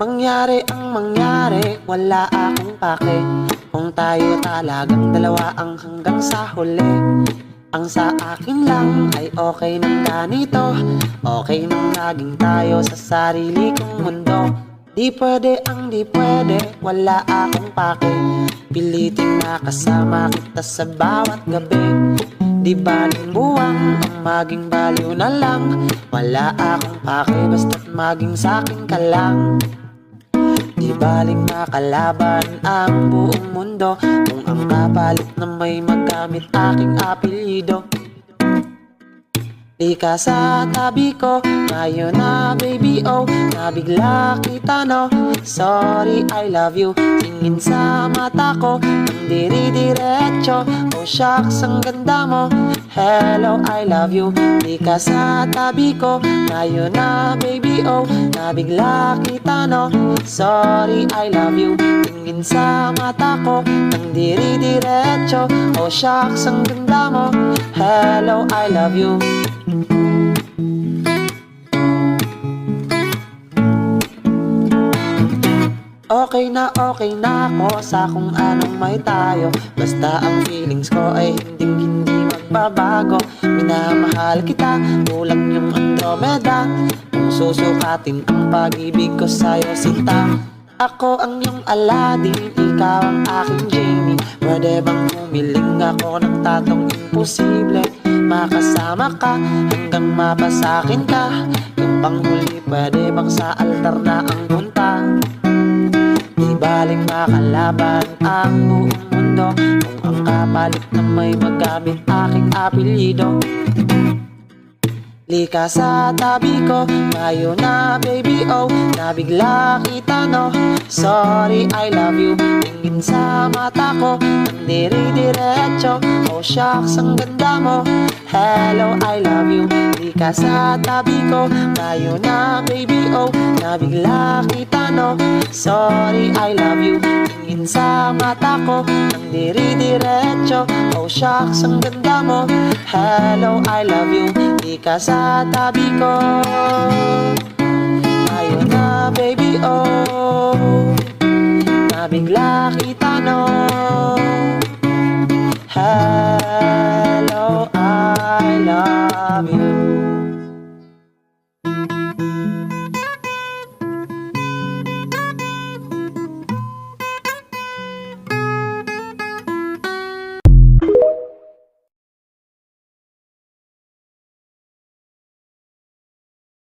Mangyari ang mangyari, wala akong pake. Kung tayo talagang dalawa ang hanggang sa huli. Ang sa akin lang ay okay nang ganito. Okay nang laging tayo sa sarili kong mundo. Di pwede ang di pwede, wala akong pake. Piliting makasama kita sa bawat gabi. Di baling buwang ang maging baliw na lang. Wala akong pake basta't maging sa'kin ka lang. Di baling makalaban ang buong mundo kung ang kapalit na may magamit aking apelyido. Di ka sa tabi ko, ngayon na baby oh, nabigla kita no. Sorry I love you, tingin sa mata ko, ang diri-diretso. Oh shucks, ang ganda mo, hello I love you. Di ka sa tabi ko, ngayon na baby oh, nabigla kita no. Sorry I love you, tingin sa mata ko, ang diri-diretso. Oh shucks, ang ganda mo, hello I love you. Okay na ako sa kung anong may tayo. Basta ang feelings ko ay hindi magbabago. Minamahal kita, tulang yung Andromeda. Kung susukatin ang pag-ibig ko sa'yo, sinta. Ako ang iyong Aladdin, ikaw ang aking genie. Pwede bang humiling ako ng tatong imposible? Makasama ka hanggang mapasakin ka. Yung panghuli, pwede bang sa altar na ang punta? Di baling makalaban ang buong mundo kung ang kapalit na may magamit aking apelyido. Lika sa tabi ko, ngayon na baby oh, nabigla kita no. Sorry I love you, tingin sa mata ko, ang diri-diretso. Oh shucks, ang ganda mo, hello I love you. Lika sa tabi ko, ngayon na baby oh, nabigla kita no. Sorry I love you, tingin sa mata ko, ang diri-diretso. Oh shucks, ang ganda mo, hello I love you. Lika sa tabi ko, ngayon na baby oh, nabigla kita no. Hello I love you.